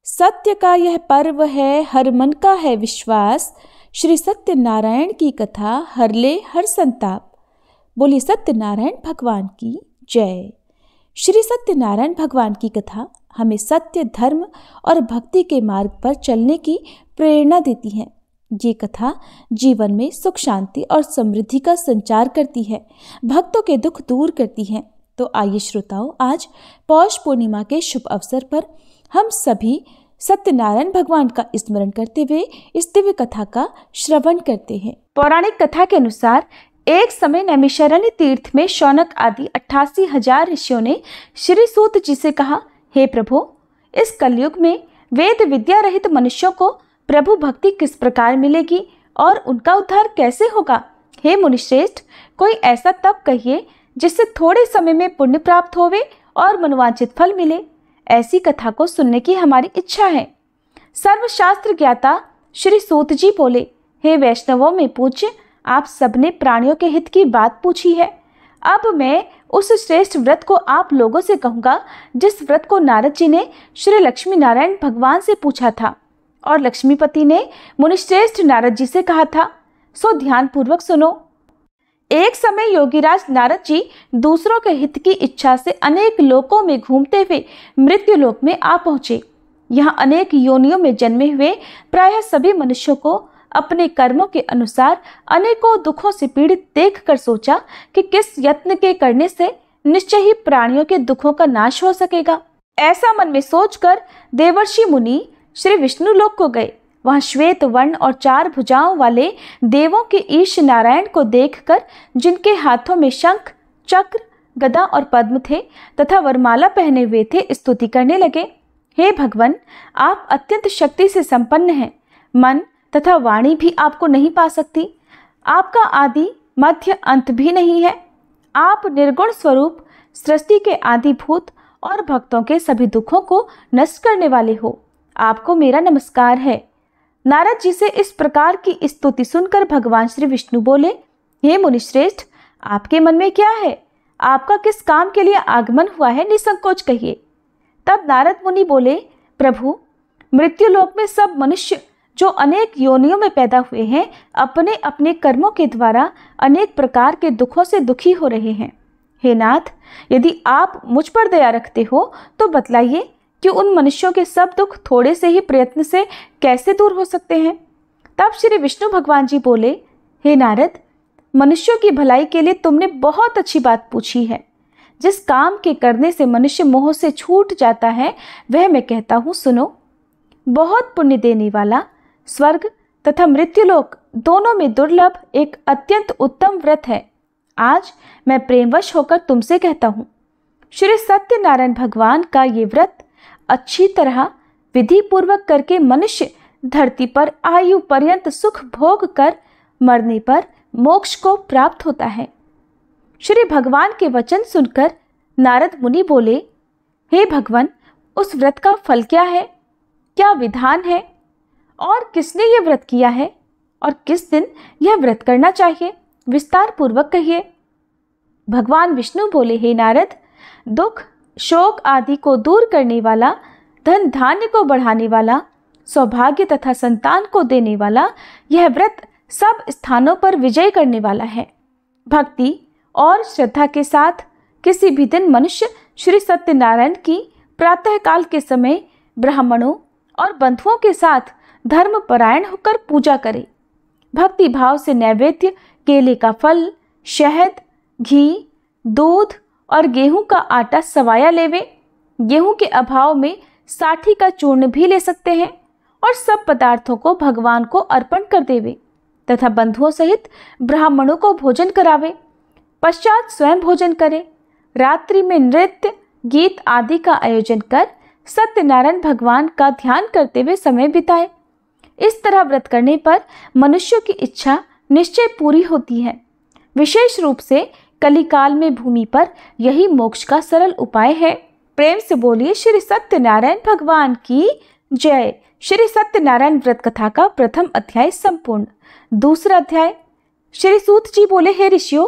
सत्य का यह पर्व है, हर मन का है विश्वास। श्री सत्यनारायण की कथा हर ले हर संताप। बोलिए सत्यनारायण भगवान की जय। श्री सत्यनारायण भगवान की कथा हमें सत्य, धर्म और भक्ति के मार्ग पर चलने की प्रेरणा देती है। ये कथा जीवन में सुख, शांति और समृद्धि का संचार करती है, भक्तों के दुख दूर करती है। तो आइए श्रोताओं, आज पौष पूर्णिमा के शुभ अवसर पर हम सभी सत्यनारायण भगवान का स्मरण करते हुए इस दिव्य कथा का श्रवण करते हैं। पौराणिक कथा के अनुसार एक समय नैमिषारण्य तीर्थ में शौनक आदि 88,000 ऋषियों ने श्री सूत जी से कहा, हे प्रभु, इस कलयुग में वेद विद्या रहित मनुष्यों को प्रभु भक्ति किस प्रकार मिलेगी और उनका उद्धार कैसे होगा? हे मुनिश्रेष्ठ, कोई ऐसा तप कहिए जिससे थोड़े समय में पुण्य प्राप्त होवे और मनोवांछित फल मिले। ऐसी कथा को सुनने की हमारी इच्छा है। सर्वशास्त्र ज्ञाता श्री सूत जी बोले, हे वैष्णवों में पूज्य, आप सबने प्राणियों के हित की बात पूछी है। अब मैं उस श्रेष्ठ व्रत को आप लोगों से कहूँगा जिस व्रत को नारद जी ने श्री लक्ष्मी नारायण भगवान से पूछा था और लक्ष्मीपति ने मुनिश्रेष्ठ नारद जी से कहा था। सो ध्यान पूर्वक सुनो। एक समय योगीराज नारद जी दूसरों के हित की इच्छा से अनेक लोकों में घूमते हुए मृत्यु लोक में आ पहुंचे। यहाँ अनेक योनियों में जन्मे हुए प्रायः सभी मनुष्यों को अपने कर्मों के अनुसार अनेकों दुखों से पीड़ित देखकर सोचा कि किस यत्न के करने से निश्चय ही प्राणियों के दुखों का नाश हो सकेगा। ऐसा मन में सोचकर देवर्षि मुनि श्री विष्णु लोक को गए। वहाँ श्वेत वर्ण और 4 भुजाओं वाले देवों के ईश नारायण को देखकर, जिनके हाथों में शंख, चक्र, गदा और पद्म थे तथा वरमाला पहने हुए थे, स्तुति करने लगे। हे भगवान, आप अत्यंत शक्ति से संपन्न हैं। मन तथा वाणी भी आपको नहीं पा सकती। आपका आदि मध्य अंत भी नहीं है। आप निर्गुण स्वरूप, सृष्टि के आदिभूत और भक्तों के सभी दुखों को नष्ट करने वाले हो। आपको मेरा नमस्कार है। नारद जी से इस प्रकार की स्तुति सुनकर भगवान श्री विष्णु बोले, हे मुनिश्रेष्ठ, आपके मन में क्या है? आपका किस काम के लिए आगमन हुआ है? निसंकोच कहिए। तब नारद मुनि बोले, प्रभु, मृत्युलोक में सब मनुष्य जो अनेक योनियों में पैदा हुए हैं, अपने अपने कर्मों के द्वारा अनेक प्रकार के दुखों से दुखी हो रहे हैं। हे नाथ, यदि आप मुझ पर दया रखते हो तो बतलाइए कि उन मनुष्यों के सब दुख थोड़े से ही प्रयत्न से कैसे दूर हो सकते हैं? तब श्री विष्णु भगवान जी बोले, हे नारद, मनुष्यों की भलाई के लिए तुमने बहुत अच्छी बात पूछी है। जिस काम के करने से मनुष्य मोह से छूट जाता है, वह मैं कहता हूँ, सुनो। बहुत पुण्य देने वाला, स्वर्ग तथा मृत्युलोक दोनों में दुर्लभ एक अत्यंत उत्तम व्रत है। आज मैं प्रेमवश होकर तुमसे कहता हूँ, श्री सत्यनारायण भगवान का ये व्रत अच्छी तरह विधि पूर्वक करके मनुष्य धरती पर आयु पर्यंत सुख भोग कर मरने पर मोक्ष को प्राप्त होता है। श्री भगवान के वचन सुनकर नारद मुनि बोले, हे भगवान, उस व्रत का फल क्या है? क्या विधान है? और किसने ये व्रत किया है? और किस दिन यह व्रत करना चाहिए? विस्तार पूर्वक कहिए। भगवान विष्णु बोले, हे नारद, दुख, शोक आदि को दूर करने वाला, धन धान्य को बढ़ाने वाला, सौभाग्य तथा संतान को देने वाला यह व्रत सब स्थानों पर विजय करने वाला है। भक्ति और श्रद्धा के साथ किसी भी दिन मनुष्य श्री सत्यनारायण की प्रातःकाल के समय ब्राह्मणों और बंधुओं के साथ धर्मपरायण होकर पूजा करे। भक्ति भाव से नैवेद्य, केले का फल, शहद, घी, दूध और गेहूं का आटा सवाया लेवे। गेहूं के अभाव में साठी का चूर्ण भी ले सकते हैं और सब पदार्थों को भगवान को अर्पण कर देवे तथा बंधुओं सहित ब्राह्मणों को भोजन करावे। पश्चात स्वयं भोजन करे। रात्रि में नृत्य, गीत आदि का आयोजन कर सत्यनारायण भगवान का ध्यान करते हुए समय बिताए। इस तरह व्रत करने पर मनुष्यों की इच्छा निश्चय पूरी होती है। विशेष रूप से कलिकाल में भूमि पर यही मोक्ष का सरल उपाय है। प्रेम से बोलिए श्री सत्यनारायण भगवान की जय। श्री सत्यनारायण व्रत कथा का प्रथम अध्याय संपूर्ण। दूसरा अध्याय। श्री सूत जी बोले, हे ऋषियों,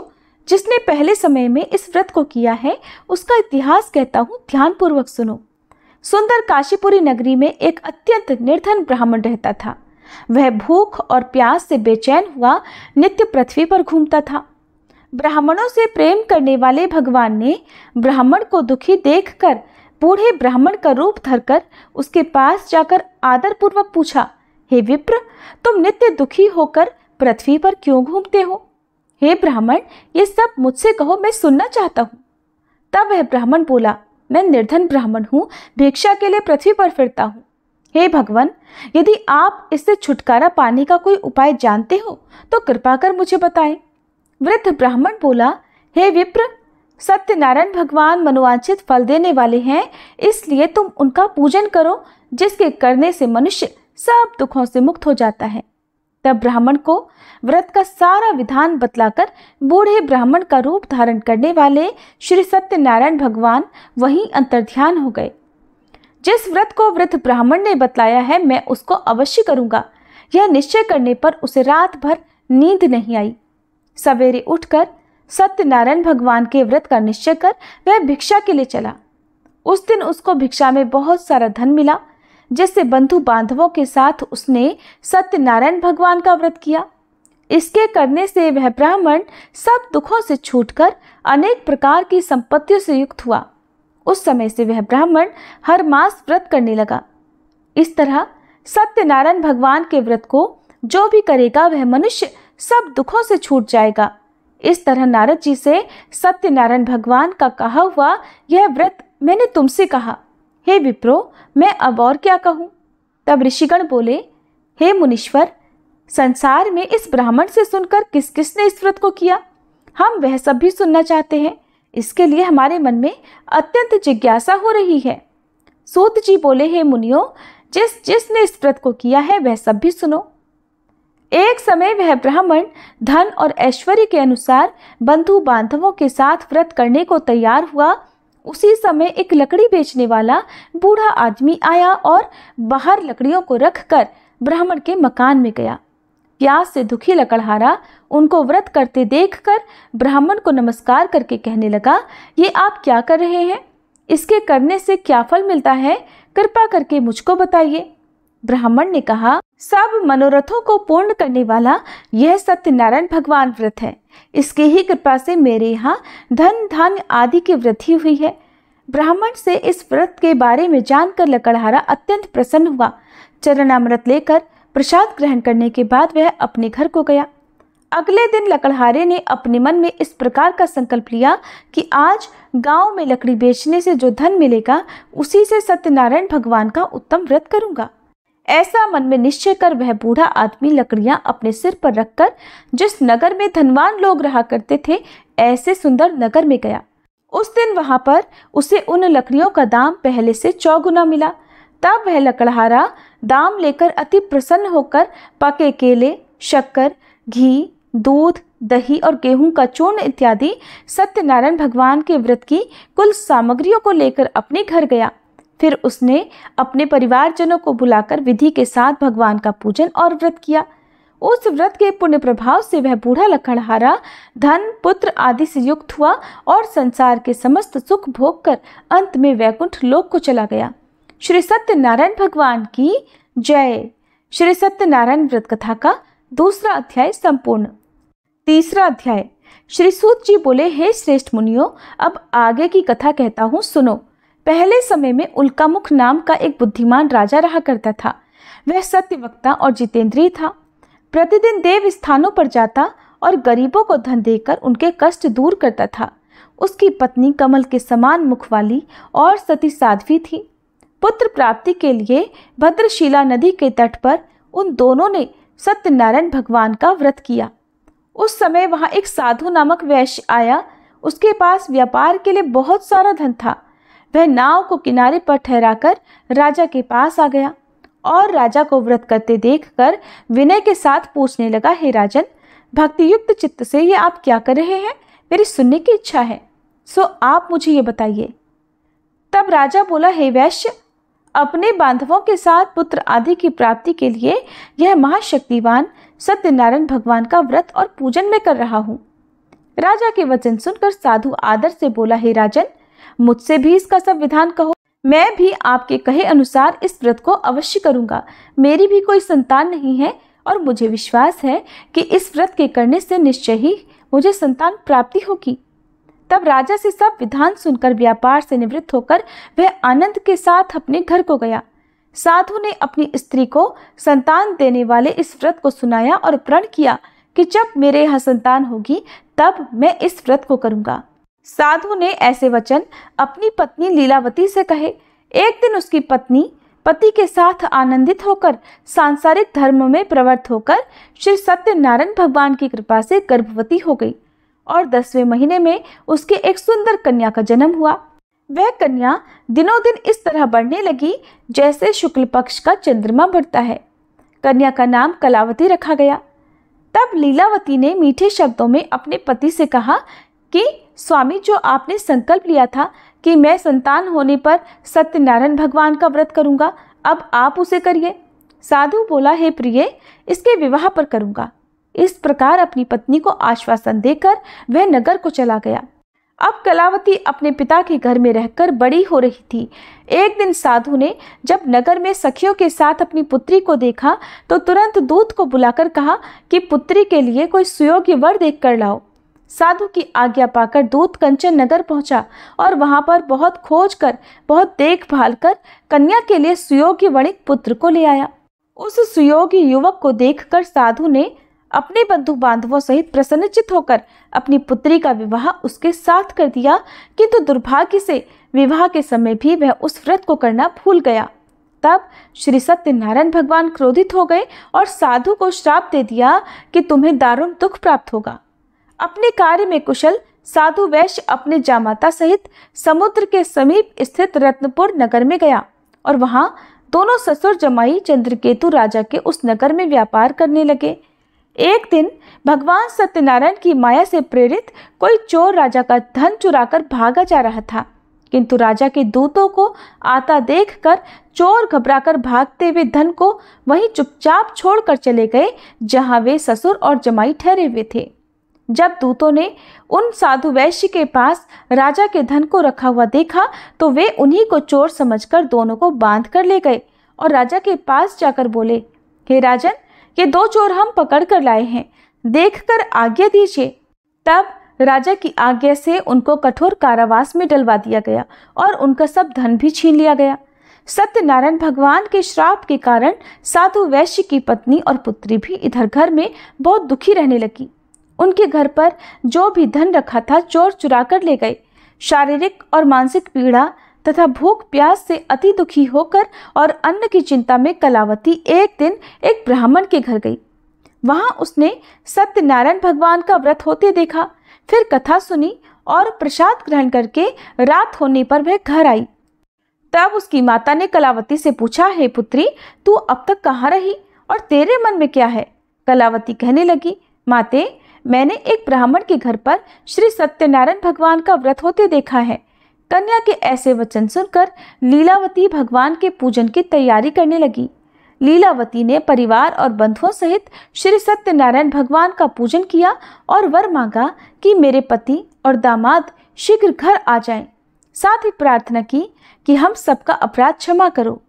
जिसने पहले समय में इस व्रत को किया है उसका इतिहास कहता हूँ, ध्यान पूर्वक सुनो। सुंदर काशीपुरी नगरी में एक अत्यंत निर्धन ब्राह्मण रहता था। वह भूख और प्यास से बेचैन हुआ नित्य पृथ्वी पर घूमता था। ब्राह्मणों से प्रेम करने वाले भगवान ने ब्राह्मण को दुखी देखकर बूढ़े ब्राह्मण का रूप धरकर उसके पास जाकर आदरपूर्वक पूछा, हे विप्र, तुम नित्य दुखी होकर पृथ्वी पर क्यों घूमते हो? हे ब्राह्मण, ये सब मुझसे कहो, मैं सुनना चाहता हूँ। तब वह ब्राह्मण बोला, मैं निर्धन ब्राह्मण हूँ, भिक्षा के लिए पृथ्वी पर फिरता हूँ। हे भगवान, यदि आप इससे छुटकारा पाने का कोई उपाय जानते हो तो कृपा कर मुझे बताएं। वृद्ध ब्राह्मण बोला, हे विप्र, सत्यनारायण भगवान मनोवांछित फल देने वाले हैं, इसलिए तुम उनका पूजन करो, जिसके करने से मनुष्य सब दुखों से मुक्त हो जाता है। तब ब्राह्मण को व्रत का सारा विधान बतलाकर बूढ़े ब्राह्मण का रूप धारण करने वाले श्री सत्यनारायण भगवान वहीं अंतर्ध्यान हो गए। जिस व्रत को वृद्ध ब्राह्मण ने बतलाया है, मैं उसको अवश्य करूंगा, यह निश्चय करने पर उसे रात भर नींद नहीं आई। सवेरे उठकर सत्यनारायण भगवान के व्रत का निश्चय कर वह भिक्षा के लिए चला। उस दिन उसको भिक्षा में बहुत सारा धन मिला, जिससे बंधु बांधवों के साथ उसने सत्यनारायण भगवान का व्रत किया। इसके करने से वह ब्राह्मण सब दुखों से छूटकर अनेक प्रकार की संपत्तियों से युक्त हुआ। उस समय से वह ब्राह्मण हर मास व्रत करने लगा। इस तरह सत्यनारायण भगवान के व्रत को जो भी करेगा वह मनुष्य सब दुखों से छूट जाएगा। इस तरह नारद जी से सत्यनारायण भगवान का कहा हुआ यह व्रत मैंने तुमसे कहा। हे विप्रो, मैं अब और क्या कहूँ? तब ऋषिगण बोले, हे मुनीश्वर, संसार में इस ब्राह्मण से सुनकर किस किसने इस व्रत को किया, हम वह सब भी सुनना चाहते हैं। इसके लिए हमारे मन में अत्यंत जिज्ञासा हो रही है। सूत जी बोले, हे मुनियों, जिसने इस व्रत को किया है वह सब भी सुनो। एक समय वह ब्राह्मण धन और ऐश्वर्य के अनुसार बंधु बांधवों के साथ व्रत करने को तैयार हुआ। उसी समय एक लकड़ी बेचने वाला बूढ़ा आदमी आया और बाहर लकड़ियों को रखकर ब्राह्मण के मकान में गया। प्यास से दुखी लकड़हारा उनको व्रत करते देखकर ब्राह्मण को नमस्कार करके कहने लगा, ये आप क्या कर रहे हैं? इसके करने से क्या फल मिलता है? कृपा करके मुझको बताइए। ब्राह्मण ने कहा, सब मनोरथों को पूर्ण करने वाला यह सत्यनारायण भगवान व्रत है। इसकी ही कृपा से मेरे यहाँ धन धान्य आदि की वृद्धि हुई है। ब्राह्मण से इस व्रत के बारे में जानकर लकड़हारा अत्यंत प्रसन्न हुआ। चरणामृत लेकर प्रसाद ग्रहण करने के बाद वह अपने घर को गया। अगले दिन लकड़हारे ने अपने मन में इस प्रकार का संकल्प लिया कि आज गांव में लकड़ी बेचने से जो धन मिलेगा उसी से सत्यनारायण भगवान का उत्तम व्रत करूंगा। ऐसा मन में निश्चय कर वह बूढ़ा आदमी लकड़ियां अपने सिर पर रखकर जिस नगर में धनवान लोग रहा करते थे ऐसे सुंदर नगर में गया। उस दिन वहां पर उसे उन लकड़ियों का दाम पहले से 4 गुना मिला। तब वह लकड़हारा दाम लेकर अति प्रसन्न होकर पके केले, शक्कर, घी, दूध, दही और गेहूं का चूर्ण इत्यादि सत्यनारायण भगवान के व्रत की कुल सामग्रियों को लेकर अपने घर गया। फिर उसने अपने परिवारजनों को बुलाकर विधि के साथ भगवान का पूजन और व्रत किया। उस व्रत के पुण्य प्रभाव से वह बूढ़ा लकड़हारा धन, पुत्र आदि से युक्त हुआ और संसार के समस्त सुख भोग कर अंत में वैकुंठ लोक को चला गया। श्री सत्यनारायण भगवान की जय। श्री सत्यनारायण व्रत कथा का 2वां अध्याय संपूर्ण। 3वां अध्याय। श्री सूत जी बोले, हे श्रेष्ठ मुनियों, अब आगे की कथा कहता हूँ, सुनो। पहले समय में उल्कामुख नाम का एक बुद्धिमान राजा रहा करता था। वह सत्यवक्ता और जितेंद्रिय था। प्रतिदिन देव स्थानों पर जाता और गरीबों को धन देकर उनके कष्ट दूर करता था। उसकी पत्नी कमल के समान मुख वाली और सती साध्वी थी। पुत्र प्राप्ति के लिए भद्रशिला नदी के तट पर उन दोनों ने सत्यनारायण भगवान का व्रत किया। उस समय वहां एक साधु नामक वैश्य आया। उसके पास व्यापार के लिए बहुत सारा धन था। वह नाव को किनारे पर ठहराकर राजा के पास आ गया और राजा को व्रत करते देखकर विनय के साथ पूछने लगा, हे राजन, भक्ति युक्त चित्त से ये आप क्या कर रहे हैं? मेरी सुनने की इच्छा है, सो आप मुझे ये बताइए। तब राजा बोला, हे वैश्य, अपने बांधवों के साथ पुत्र आदि की प्राप्ति के लिए यह महाशक्तिवान सत्यनारायण भगवान का व्रत और पूजन में कर रहा हूँ। राजा के वचन सुनकर साधु आदर से बोला, हे राजन, मुझसे भी इसका सब विधान कहो। मैं भी आपके कहे अनुसार इस व्रत को अवश्य करूंगा। मेरी भी कोई संतान नहीं है और मुझे विश्वास है कि इस व्रत के करने से निश्चय ही मुझे संतान प्राप्ति होगी। तब राजा से सब विधान सुनकर व्यापार से निवृत्त होकर वह आनंद के साथ अपने घर को गया। साधु ने अपनी स्त्री को संतान देने वाले इस व्रत को सुनाया और प्रण किया कि जब मेरे यहाँ संतान होगी तब मैं इस व्रत को करूंगा। साधु ने ऐसे वचन अपनी पत्नी लीलावती से कहे। एक दिन उसकी पत्नी पति के साथ आनंदित होकर सांसारिक धर्म में प्रवृत्त होकर श्री सत्यनारायण भगवान की कृपा से गर्भवती हो गई और 10वें महीने में उसके एक सुंदर कन्या का जन्म हुआ। वह कन्या दिनों दिन इस तरह बढ़ने लगी जैसे शुक्ल पक्ष का चंद्रमा बढ़ता है। कन्या का नाम कलावती रखा गया। तब लीलावती ने मीठे शब्दों में अपने पति से कहा कि स्वामी, जो आपने संकल्प लिया था कि मैं संतान होने पर सत्यनारायण भगवान का व्रत करूंगा, अब आप उसे करिए। साधु बोला, हे प्रिय, इसके विवाह पर करूंगा। इस प्रकार अपनी पत्नी को आश्वासन देकर वह नगर को चला गया। अब कलावती अपने पिता के घर में रहकर बड़ी हो रही थी। एक दिन साधु ने जब नगर में सखियों के साथ अपनी पुत्री को देखा तो तुरंत दूत को बुलाकर कहा कि पुत्री के लिए कोई सुयोग्य वर देख कर लाओ। साधु की आज्ञा पाकर दूत कंचन नगर पहुंचा और वहां पर बहुत खोज कर, बहुत देखभाल कर कन्या के लिए सुयोग्य वणिक पुत्र को ले आया। उस सुयोग्य युवक को देखकर साधु ने अपने बंधु बांधवों सहित प्रसन्नचित होकर अपनी पुत्री का विवाह उसके साथ कर दिया, किंतु दुर्भाग्य से विवाह के समय भी वह उस व्रत को करना भूल गया। तब श्री सत्यनारायण भगवान क्रोधित हो गए और साधु को श्राप दे दिया कि तुम्हें दारुण दुख प्राप्त होगा। अपने कार्य में कुशल साधु वैश्य अपने जामाता सहित समुद्र के समीप स्थित रत्नपुर नगर में गया और वहां दोनों ससुर जमाई चंद्रकेतु राजा के उस नगर में व्यापार करने लगे। एक दिन भगवान सत्यनारायण की माया से प्रेरित कोई चोर राजा का धन चुराकर भागा जा रहा था, किंतु राजा के दूतों को आता देखकर चोर घबराकर भागते हुए धन को वहीं चुपचाप छोड़कर चले गए जहां वे ससुर और जमाई ठहरे हुए थे। जब दूतों ने उन साधु वैश्य के पास राजा के धन को रखा हुआ देखा तो वे उन्हीं को चोर समझकर दोनों को बांध कर ले गए और राजा के पास जाकर बोले, हे राजन, ये 2 चोर हम पकड़ कर लाए हैं, देखकर आज्ञा दीजिए। तब राजा की आज्ञा से उनको कठोर कारावास में डलवा दिया गया और उनका सब धन भी छीन लिया गया। सत्यनारायण भगवान के श्राप के कारण साधु वैश्य की पत्नी और पुत्री भी इधर घर में बहुत दुखी रहने लगी। उनके घर पर जो भी धन रखा था चोर चुरा कर ले गए। शारीरिक और मानसिक पीड़ा तथा भूख प्यास से अति दुखी होकर और अन्न की चिंता में कलावती एक दिन एक ब्राह्मण के घर गई। वहां उसने सत्यनारायण भगवान का व्रत होते देखा, फिर कथा सुनी और प्रसाद ग्रहण करके रात होने पर वह घर आई। तब उसकी माता ने कलावती से पूछा, हे पुत्री, तू अब तक कहाँ रही और तेरे मन में क्या है? कलावती कहने लगी, माते, मैंने एक ब्राह्मण के घर पर श्री सत्यनारायण भगवान का व्रत होते देखा है। कन्या के ऐसे वचन सुनकर लीलावती भगवान के पूजन की तैयारी करने लगी। लीलावती ने परिवार और बंधुओं सहित श्री सत्यनारायण भगवान का पूजन किया और वर मांगा कि मेरे पति और दामाद शीघ्र घर आ जाएं। साथ ही प्रार्थना की कि हम सबका अपराध क्षमा करो।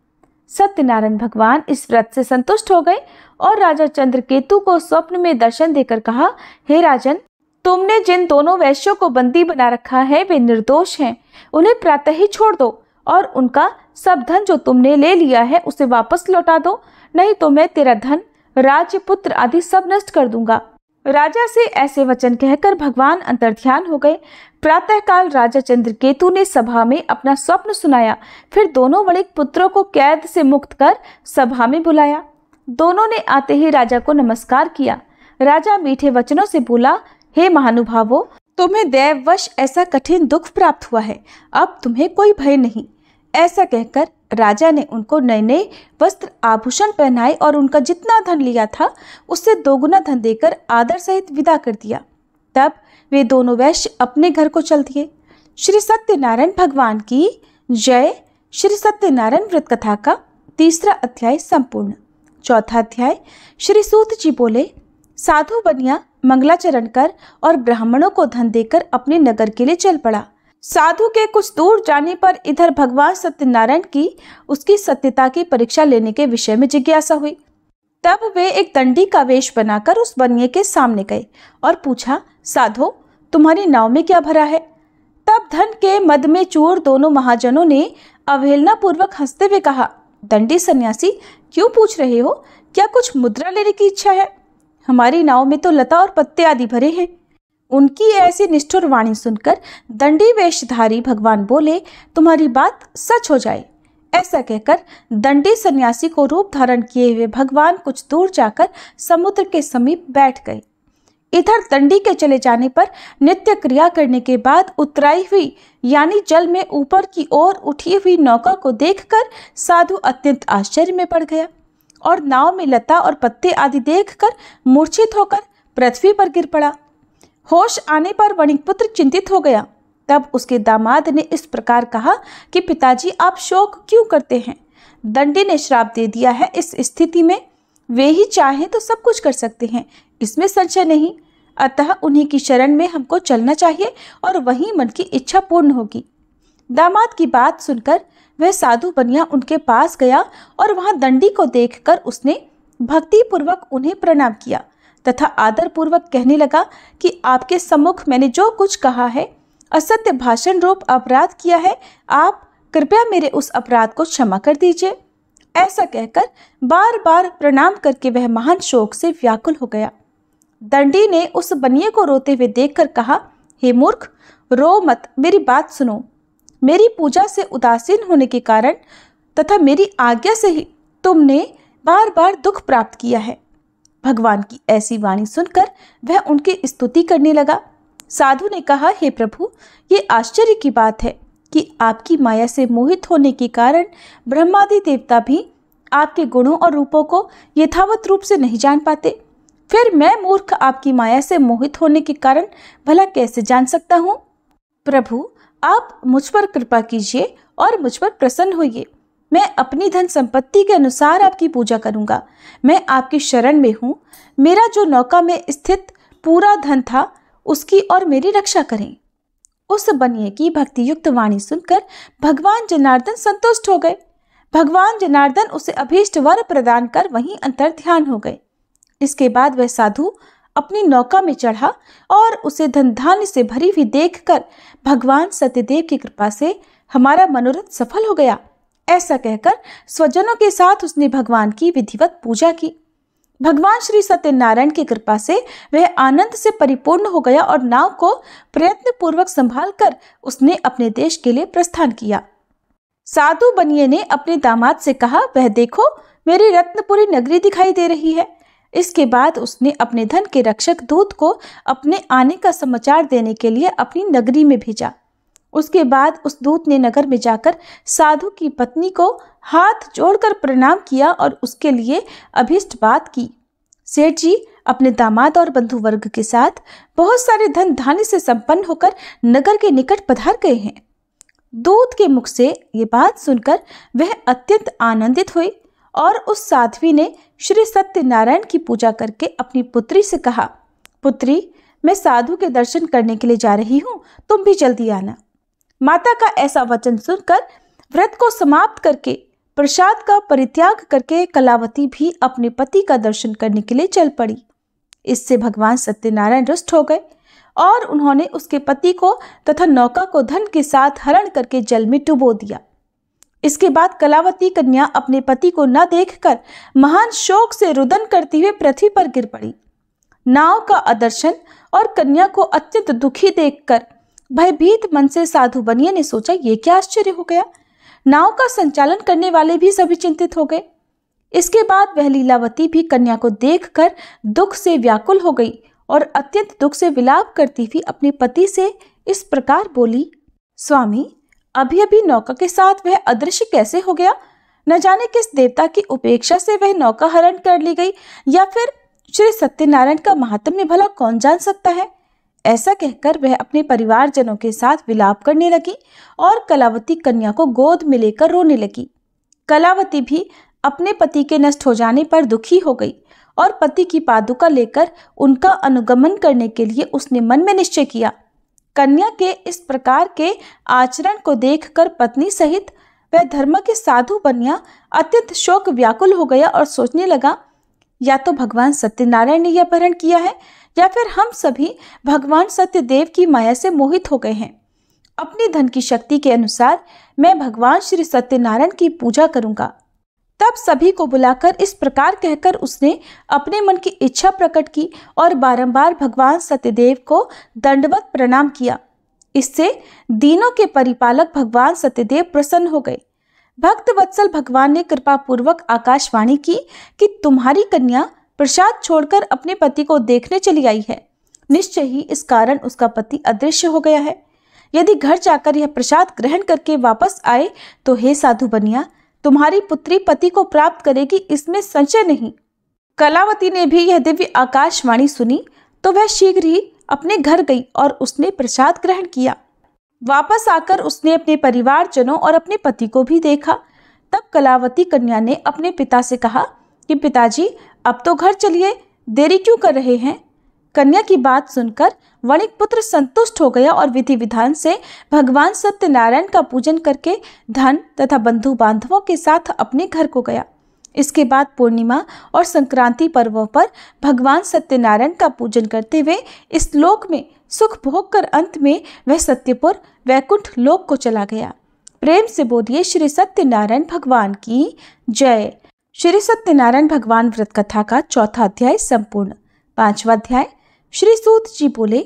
सत्यनारायण भगवान इस व्रत से संतुष्ट हो गए और राजा चंद्रकेतु को स्वप्न में दर्शन देकर कहा, हे राजन, तुमने जिन दोनों वैश्यों को बंदी बना रखा है वे निर्दोष हैं। उन्हें प्रातः ही छोड़ दो और उनका सब धन जो तुमने ले लिया है उसे वापस लौटा दो, नहीं तो मैं तेरा धन, राज्य, पुत्र आदि सब नष्ट कर दूंगा। राजा से ऐसे वचन कहकर भगवान अंतर्ध्यान हो गए। प्रातःकाल राजा चंद्रकेतु ने सभा में अपना स्वप्न सुनाया। फिर दोनों वणिक पुत्रों को कैद से मुक्त कर सभा में बुलाया। दोनों ने आते ही राजा को नमस्कार किया। राजा मीठे वचनों से बोला, हे महानुभावों, तुम्हें दैववश ऐसा कठिन दुख प्राप्त हुआ है, अब तुम्हें कोई भय नहीं। ऐसा कहकर राजा ने उनको नए नए वस्त्र आभूषण पहनाए और उनका जितना धन लिया था उससे 2 गुना धन देकर आदर सहित विदा कर दिया। तब वे दोनों वैश्य अपने घर को चल दिए। श्री सत्यनारायण भगवान की जय। श्री सत्यनारायण व्रत कथा का 3रा अध्याय संपूर्ण। 4था अध्याय। श्री सूत जी बोले, साधु बनिया मंगलाचरण कर और ब्राह्मणों को धन देकर अपने नगर के लिए चल पड़ा। साधु के कुछ दूर जाने पर इधर भगवान सत्यनारायण की उसकी सत्यता की परीक्षा लेने के विषय में जिज्ञासा हुई। तब वे एक दंडी का वेश बनाकर उस बनिए के सामने गए और पूछा, साधो, तुम्हारी नाव में क्या भरा है? तब धन के मद में चूर दोनों महाजनों ने अवहेलना पूर्वक हंसते हुए कहा, दंडी सन्यासी, क्यों पूछ रहे हो? क्या कुछ मुद्रा लेने की इच्छा है? हमारी नाव में तो लता और पत्ते आदि भरे हैं। उनकी ऐसी निष्ठुर वाणी सुनकर दंडी वेशधारी भगवान बोले, तुम्हारी बात सच हो जाए। ऐसा कहकर दंडी सन्यासी को रूप धारण किए हुए भगवान कुछ दूर जाकर समुद्र के समीप बैठ गए। इधर दंडी के चले जाने पर नित्य क्रिया करने के बाद उतराई हुई यानी जल में ऊपर की ओर उठी हुई नौका को देखकर साधु अत्यंत आश्चर्य में पड़ गया और नाव में लता और पत्ते आदि देखकर मूर्छित होकर पृथ्वी पर गिर पड़ा। होश आने पर वणिकपुत्र चिंतित हो गया। तब उसके दामाद ने इस प्रकार कहा कि पिताजी, आप शोक क्यों करते हैं? दंडी ने श्राप दे दिया है। इस स्थिति में वे ही चाहें तो सब कुछ कर सकते हैं, इसमें संशय नहीं। अतः उन्हीं की शरण में हमको चलना चाहिए और वहीं मन की इच्छा पूर्ण होगी। दामाद की बात सुनकर वह साधु बनिया उनके पास गया और वहां दंडी को देखकर उसने भक्ति पूर्वक उन्हें प्रणाम किया तथा आदर पूर्वक कहने लगा कि आपके सम्मुख मैंने जो कुछ कहा है, असत्य भाषण रूप अपराध किया है, आप कृपया मेरे उस अपराध को क्षमा कर दीजिए। ऐसा कहकर बार बार प्रणाम करके वह महान शोक से व्याकुल हो गया। दंडी ने उस बनिए को रोते हुए देखकर कहा, हे मूर्ख, रो मत, मेरी बात सुनो। मेरी पूजा से उदासीन होने के कारण तथा मेरी आज्ञा से ही तुमने बार बार दुख प्राप्त किया है। भगवान की ऐसी वाणी सुनकर वह उनकी स्तुति करने लगा। साधु ने कहा, हे प्रभु, ये आश्चर्य की बात है कि आपकी माया से मोहित होने के कारण ब्रह्मादि देवता भी आपके गुणों और रूपों को यथावत रूप से नहीं जान पाते। फिर मैं मूर्ख आपकी माया से मोहित होने के कारण भला कैसे जान सकता हूँ? प्रभु, आप मुझ पर कृपा कीजिए और मुझ पर प्रसन्न होइए। मैं अपनी धन संपत्ति के अनुसार आपकी पूजा करूंगा। मैं आपकी शरण में हूँ। मेरा जो नौका में स्थित पूरा धन था, उसकी और मेरी रक्षा करें। उस बनिए की भक्ति युक्त वाणी सुनकर भगवान जनार्दन संतुष्ट हो गए। भगवान जनार्दन उसे अभीष्ट वर प्रदान कर वहीं अंतर ध्यान हो गए। इसके बाद वह साधु अपनी नौका में चढ़ा और उसे धन धान्य से भरी हुई देखकर भगवान सत्यदेव की कृपा से हमारा मनोरथ सफल हो गया, ऐसा कहकर स्वजनों के साथ उसने भगवान की विधिवत पूजा की। भगवान श्री सत्यनारायण की कृपा से वह आनंद से परिपूर्ण हो गया और नाव को प्रयत्न पूर्वक संभाल कर उसने अपने देश के लिए प्रस्थान किया। साधु बनिए ने अपने दामाद से कहा, वह देखो, मेरी रत्नपुरी नगरी दिखाई दे रही है। इसके बाद उसने अपने धन के रक्षक दूत को अपने आने का समाचार देने के लिए अपनी नगरी में भेजा। उसके बाद उस दूत ने नगर में जाकर साधु की पत्नी को हाथ जोड़कर प्रणाम किया और उसके लिए अभीष्ट बात की। सेठ जी अपने दामाद और बंधु वर्ग के साथ बहुत सारे धन धान्य से संपन्न होकर नगर के निकट पधार गए हैं। दूत के मुख से ये बात सुनकर वह अत्यंत आनंदित हुई और उस साध्वी ने श्री सत्यनारायण की पूजा करके अपनी पुत्री से कहा, पुत्री, मैं साधु के दर्शन करने के लिए जा रही हूँ, तुम भी जल्दी आना। माता का ऐसा वचन सुनकर व्रत को समाप्त करके प्रसाद का परित्याग करके कलावती भी अपने पति का दर्शन करने के लिए चल पड़ी। इससे भगवान सत्यनारायण रुष्ट हो गए और उन्होंने उसके पति को तथा नौका को धन के साथ हरण करके जल में डुबो दिया। इसके बाद कलावती कन्या अपने पति को न देखकर महान शोक से रुदन करती हुए पृथ्वी पर गिर पड़ी। नाव का अदर्शन और कन्या को अत्यंत दुखी देखकर भयभीत मन से साधु बनिए ने सोचा, ये क्या आश्चर्य हो गया। नाव का संचालन करने वाले भी सभी चिंतित हो गए। इसके बाद वह लीलावती भी कन्या को देखकर दुख से व्याकुल हो गई और अत्यंत दुख से विलाप करती हुई अपने पति से इस प्रकार बोली, स्वामी, अभी अभी नौका के साथ वह अदृश्य कैसे हो गया? न जाने किस देवता की उपेक्षा से वह नौका हरण कर ली गई, या फिर श्री सत्यनारायण का महात्म्य भला कौन जान सकता है। ऐसा कहकर वह अपने परिवारजनों के साथ विलाप करने लगी और कलावती कन्या को गोद में लेकर रोने लगी। कलावती भी अपने पति के नष्ट हो जाने पर दुखी हो गई और पति की पादुका लेकर उनका अनुगमन करने के लिए उसने मन में निश्चय किया। कन्या के इस प्रकार के आचरण को देखकर पत्नी सहित वह धर्म के साधु कन्या अत्यंत शोक व्याकुल हो गया और सोचने लगा, या तो भगवान सत्यनारायण ने यह अपहरण किया है या फिर हम सभी भगवान सत्यदेव की माया से मोहित हो गए हैं। अपनी धन की शक्ति के अनुसार मैं भगवान श्री सत्यनारायण की पूजा करूंगा। तब सभी को बुलाकर इस प्रकार कहकर उसने अपने मन की इच्छा प्रकट की और बारंबार भगवान सत्यदेव को दंडवत प्रणाम किया। इससे दीनों के परिपालक भगवान सत्यदेव प्रसन्न हो गए। भक्त वत्सल भगवान ने कृपा पूर्वक आकाशवाणी की कि तुम्हारी कन्या प्रसाद छोड़कर अपने पति को देखने चली आई है। निश्चय ही इस कारण उसका पति अदृश्य हो गया है। यदि घर जाकर यह प्रसाद ग्रहण करके वापस आए तो हे साधु कन्या, तुम्हारी पुत्री पति को प्राप्त करेगी, इसमें संशय नहीं। कलावती ने भी यह दिव्य आकाशवाणी सुनी तो वह शीघ्र ही अपने घर गई और उसने प्रसाद ग्रहण किया। वापस आकर उसने अपने परिवारजनों और अपने पति को भी देखा। तब कलावती कन्या ने अपने पिता से कहा कि पिताजी, अब तो घर चलिए, देरी क्यों कर रहे हैं। कन्या की बात सुनकर वणिक पुत्र संतुष्ट हो गया और विधि विधान से भगवान सत्यनारायण का पूजन करके धन तथा बंधु बांधवों के साथ अपने घर को गया। इसके बाद पूर्णिमा और संक्रांति पर्वों पर भगवान सत्यनारायण का पूजन करते हुए इस लोक में सुख भोग कर अंत में वह सत्यपुर वैकुंठ लोक को चला गया। प्रेम से बोलिए श्री सत्यनारायण भगवान की जय। श्री सत्यनारायण भगवान व्रत कथा का चौथा अध्याय संपूर्ण। पांचवा अध्याय। श्री सूत जी बोले,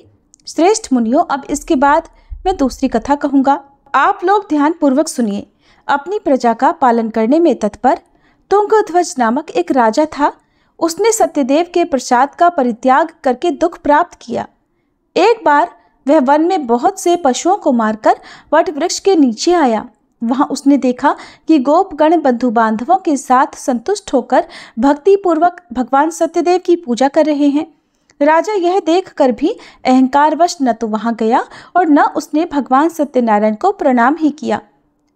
श्रेष्ठ मुनियों, अब इसके बाद मैं दूसरी कथा कहूंगा। आप लोग ध्यान पूर्वक सुनिए। अपनी प्रजा का पालन करने में तत्पर तुंगध्वज नामक एक राजा था। उसने सत्यदेव के प्रसाद का परित्याग करके दुख प्राप्त किया। एक बार वह वन में बहुत से पशुओं को मारकर वट वृक्ष के नीचे आया। वहां उसने देखा कि गोपगण बंधु बांधवों के साथ संतुष्ट होकर भक्ति पूर्वक भगवान सत्यदेव की पूजा कर रहे हैं। राजा यह देखकर भी अहंकारवश न तो वहां गया और न उसने भगवान सत्यनारायण को प्रणाम ही किया।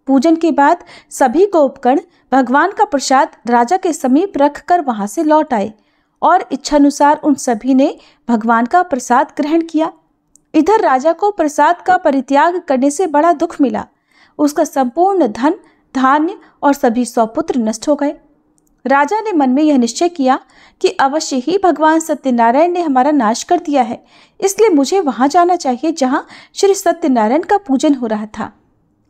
पूजन के बाद सभी गोपगण भगवान का प्रसाद राजा के समीप रखकर वहां से लौट आए और इच्छानुसार उन सभी ने भगवान का प्रसाद ग्रहण किया। इधर राजा को प्रसाद का परित्याग करने से बड़ा दुख मिला। उसका संपूर्ण धन, धान्य और सभी सौपुत्र नष्ट हो गए। राजा ने मन में यह निश्चय किया कि अवश्य ही भगवान सत्यनारायण ने हमारा नाश कर दिया है, इसलिए मुझे वहां जाना चाहिए जहां श्री सत्यनारायण का पूजन हो रहा था।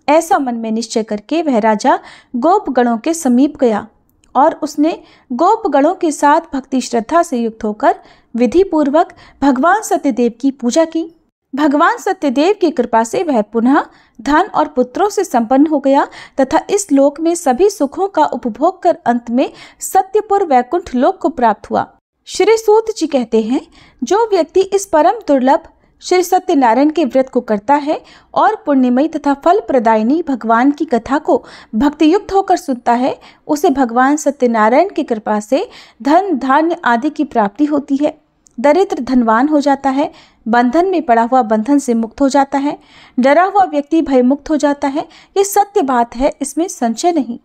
ऐसा मन में निश्चय करके वह राजा गोपगणों के समीप गया और उसने गोपगणों के साथ भक्ति श्रद्धा से युक्त होकर विधि पूर्वक भगवान सत्यदेव की पूजा की। भगवान सत्यदेव की कृपा से वह पुनः धन और पुत्रों से संपन्न हो गया तथा इस लोक में सभी सुखों का उपभोग कर अंत में सत्यपुर वैकुंठ लोक को प्राप्त हुआ। श्री सूत जी कहते हैं, जो व्यक्ति इस परम दुर्लभ श्री सत्यनारायण के व्रत को करता है और पुण्यमयी तथा फल प्रदायिनी भगवान की कथा को भक्ति युक्त होकर सुनता है, उसे भगवान सत्यनारायण की कृपा से धन धान्य आदि की प्राप्ति होती है। दरिद्र धनवान हो जाता है, बंधन में पड़ा हुआ बंधन से मुक्त हो जाता है, डरा हुआ व्यक्ति भय मुक्त हो जाता है। ये सत्य बात है, इसमें संशय नहीं।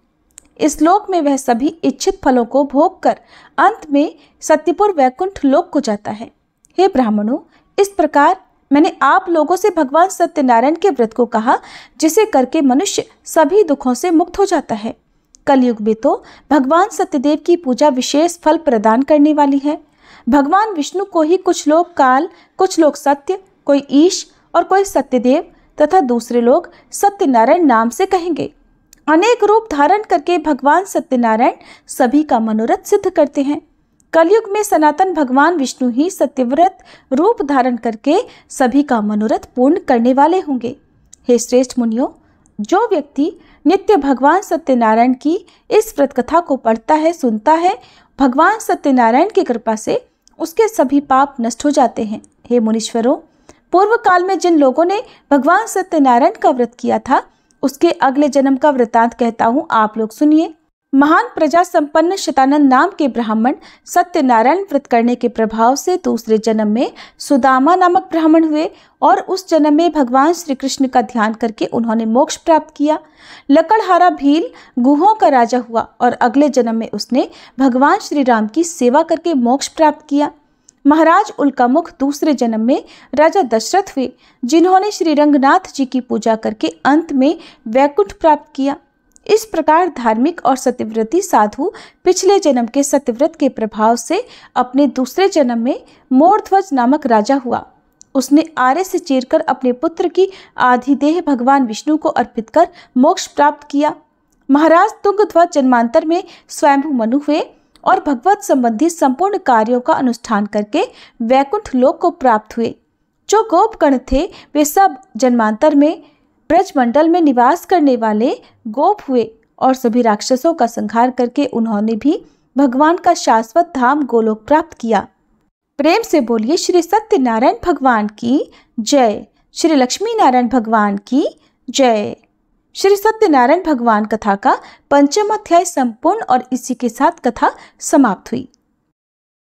इस लोक में वह सभी इच्छित फलों को भोग कर अंत में सत्यपुर वैकुंठ लोक को जाता है। हे ब्राह्मणों, इस प्रकार मैंने आप लोगों से भगवान सत्यनारायण के व्रत को कहा, जिसे करके मनुष्य सभी दुखों से मुक्त हो जाता है। कलयुग में तो भगवान सत्यदेव की पूजा विशेष फल प्रदान करने वाली है। भगवान विष्णु को ही कुछ लोग काल, कुछ लोग सत्य, कोई ईश और कोई सत्यदेव तथा दूसरे लोग सत्यनारायण नाम से कहेंगे। अनेक रूप धारण करके भगवान सत्यनारायण सभी का मनोरथ सिद्ध करते हैं। कलयुग में सनातन भगवान विष्णु ही सत्यव्रत रूप धारण करके सभी का मनोरथ पूर्ण करने वाले होंगे। हे श्रेष्ठ मुनियों, जो व्यक्ति नित्य भगवान सत्यनारायण की इस व्रत कथा को पढ़ता है, सुनता है, भगवान सत्यनारायण की कृपा से उसके सभी पाप नष्ट हो जाते हैं। हे मुनीश्वरों, पूर्व काल में जिन लोगों ने भगवान सत्यनारायण का व्रत किया था, उसके अगले जन्म का वृतांत कहता हूँ, आप लोग सुनिए। महान प्रजा संपन्न शतानंद नाम के ब्राह्मण सत्यनारायण व्रत करने के प्रभाव से दूसरे जन्म में सुदामा नामक ब्राह्मण हुए और उस जन्म में भगवान श्री कृष्ण का ध्यान करके उन्होंने मोक्ष प्राप्त किया। लकड़हारा भील गुहों का राजा हुआ और अगले जन्म में उसने भगवान श्री राम की सेवा करके मोक्ष प्राप्त किया। महाराज उल्कामुख दूसरे जन्म में राजा दशरथ हुए, जिन्होंने श्री रंगनाथ जी की पूजा करके अंत में वैकुंठ प्राप्त किया। इस प्रकार धार्मिक और सत्यव्रती साधु पिछले जन्म के सत्यव्रत के प्रभाव से अपने दूसरे जन्म में मोरध्वज नामक राजा हुआ। उसने आरे से चीरकर अपने पुत्र की आधी देह भगवान विष्णु को अर्पित कर मोक्ष प्राप्त किया। महाराज तुंगध्वज जन्मांतर में स्वयंभू मनु हुए और भगवत संबंधी संपूर्ण कार्यों का अनुष्ठान करके वैकुंठ लोक को प्राप्त हुए। जो गोपगण थे वे सब जन्मांतर में ब्रजमंडल में निवास करने वाले गोप हुए और सभी राक्षसों का संहार करके उन्होंने भी भगवान का शाश्वत धाम गोलोक प्राप्त किया। प्रेम से बोलिए श्री सत्यनारायण भगवान की जय, श्री लक्ष्मी नारायण भगवान की जय। श्री सत्यनारायण भगवान कथा का 5वां अध्याय संपूर्ण और इसी के साथ कथा समाप्त हुई।